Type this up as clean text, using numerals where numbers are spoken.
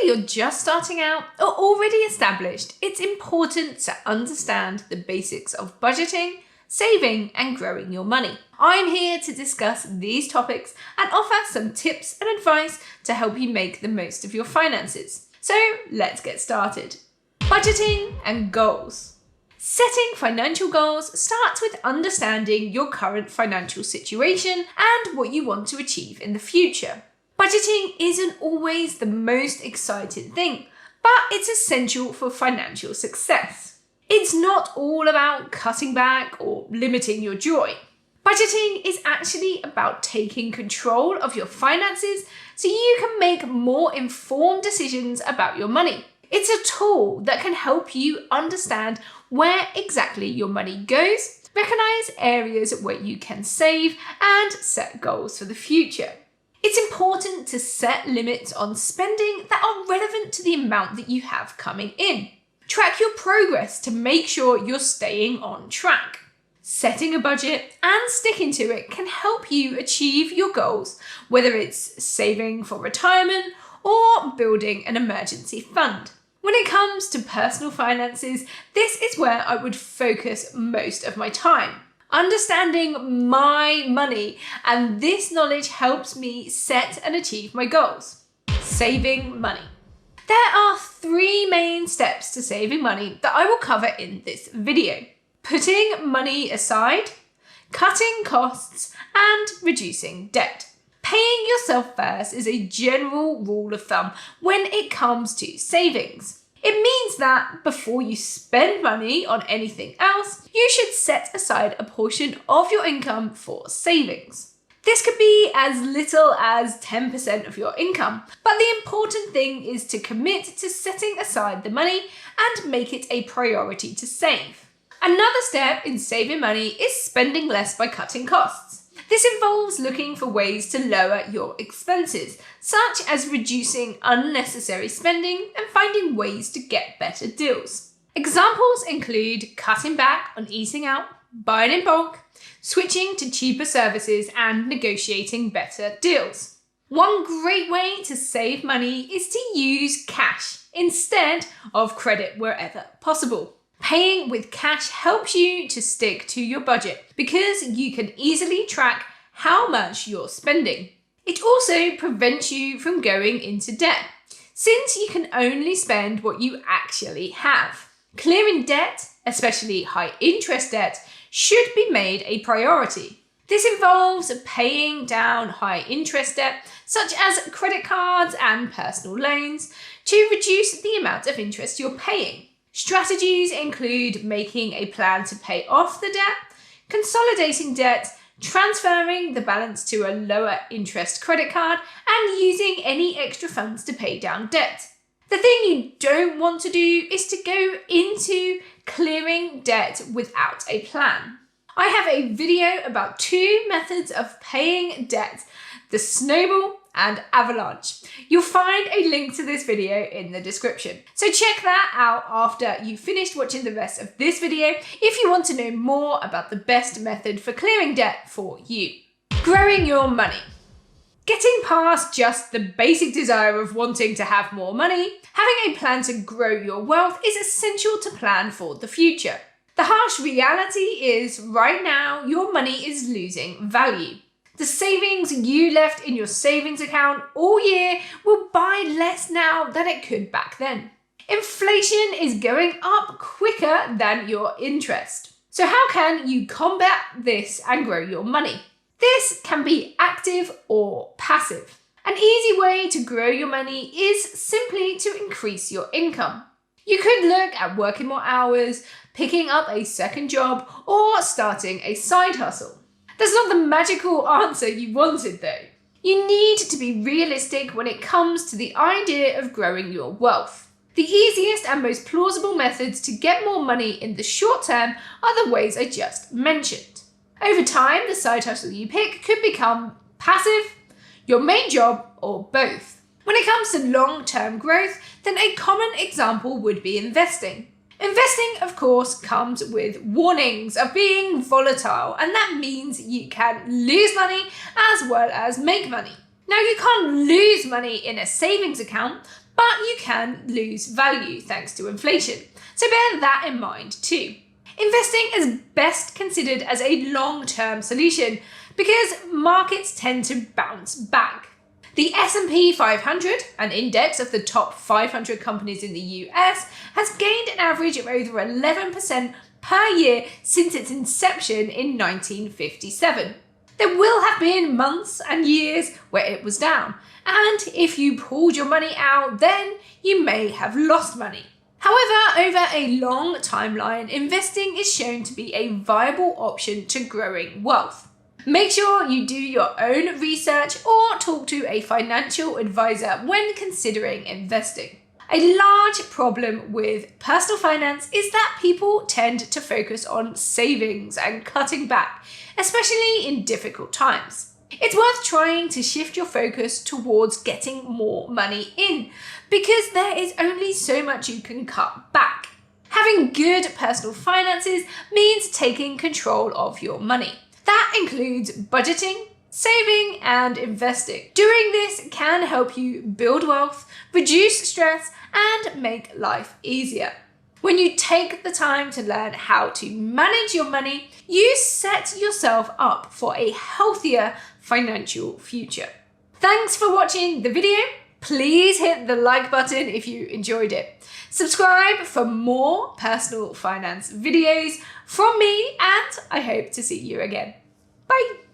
you're just starting out or already established, it's important to understand the basics of budgeting, saving, and growing your money. I'm here to discuss these topics and offer some tips and advice to help you make the most of your finances. So let's get started. Budgeting and goals. Setting financial goals starts with understanding your current financial situation and what you want to achieve in the future. Budgeting isn't always the most exciting thing, but it's essential for financial success. It's not all about cutting back or limiting your joy. Budgeting is actually about taking control of your finances so you can make more informed decisions about your money. It's a tool that can help you understand where exactly your money goes, recognize areas where you can save, and set goals for the future. It's important to set limits on spending that are relevant to the amount that you have coming in. Track your progress to make sure you're staying on track. Setting a budget and sticking to it can help you achieve your goals, whether it's saving for retirement or building an emergency fund. When it comes to personal finances, this is where I would focus most of my time. Understanding my money, and this knowledge helps me set and achieve my goals. Saving money. There are 3 main steps to saving money that I will cover in this video. Putting money aside, cutting costs, and reducing debt. Paying yourself first is a general rule of thumb when it comes to savings. It means that before you spend money on anything else, you should set aside a portion of your income for savings. This could be as little as 10% of your income, but the important thing is to commit to setting aside the money and make it a priority to save. Another step in saving money is spending less by cutting costs. This involves looking for ways to lower your expenses, such as reducing unnecessary spending and finding ways to get better deals. Examples include cutting back on eating out, buying in bulk, switching to cheaper services, and negotiating better deals. One great way to save money is to use cash instead of credit wherever possible. Paying with cash helps you to stick to your budget because you can easily track how much you're spending. It also prevents you from going into debt, since you can only spend what you actually have. Clearing debt, especially high interest debt, should be made a priority. This involves paying down high interest debt, such as credit cards and personal loans, to reduce the amount of interest you're paying. Strategies include making a plan to pay off the debt, consolidating debt, transferring the balance to a lower interest credit card, and using any extra funds to pay down debt. The thing you don't want to do is to go into clearing debt without a plan. I have a video about 2 methods of paying debt: the snowball and avalanche. You'll find a link to this video in the description. So check that out after you've finished watching the rest of this video if you want to know more about the best method for clearing debt for you. Growing your money. Getting past just the basic desire of wanting to have more money, having a plan to grow your wealth is essential to plan for the future. The harsh reality is right now your money is losing value. The savings you left in your savings account all year will buy less now than it could back then. Inflation is going up quicker than your interest. So how can you combat this and grow your money? This can be active or passive. An easy way to grow your money is simply to increase your income. You could look at working more hours, picking up a second job, or starting a side hustle. That's not the magical answer you wanted though. You need to be realistic when it comes to the idea of growing your wealth. The easiest and most plausible methods to get more money in the short term are the ways I just mentioned. Over time, the side hustle you pick could become passive, your main job, or both. When it comes to long-term growth, then a common example would be investing. Investing, of course, comes with warnings of being volatile, and that means you can lose money as well as make money. Now, you can't lose money in a savings account, but you can lose value thanks to inflation. So bear that in mind too. Investing is best considered as a long-term solution because markets tend to bounce back. The S&P 500, an index of the top 500 companies in the US, has gained an average of over 11% per year since its inception in 1957. There will have been months and years where it was down, and if you pulled your money out, then you may have lost money. However, over a long timeline, investing is shown to be a viable option to growing wealth. Make sure you do your own research or talk to a financial advisor when considering investing. A large problem with personal finance is that people tend to focus on savings and cutting back, especially in difficult times. It's worth trying to shift your focus towards getting more money in, because there is only so much you can cut back. Having good personal finances means taking control of your money. That includes budgeting, saving, and investing. Doing this can help you build wealth, reduce stress, and make life easier. When you take the time to learn how to manage your money, you set yourself up for a healthier financial future. Thanks for watching the video. Please hit the like button if you enjoyed it. Subscribe for more personal finance videos from me, and I hope to see you again. Bye.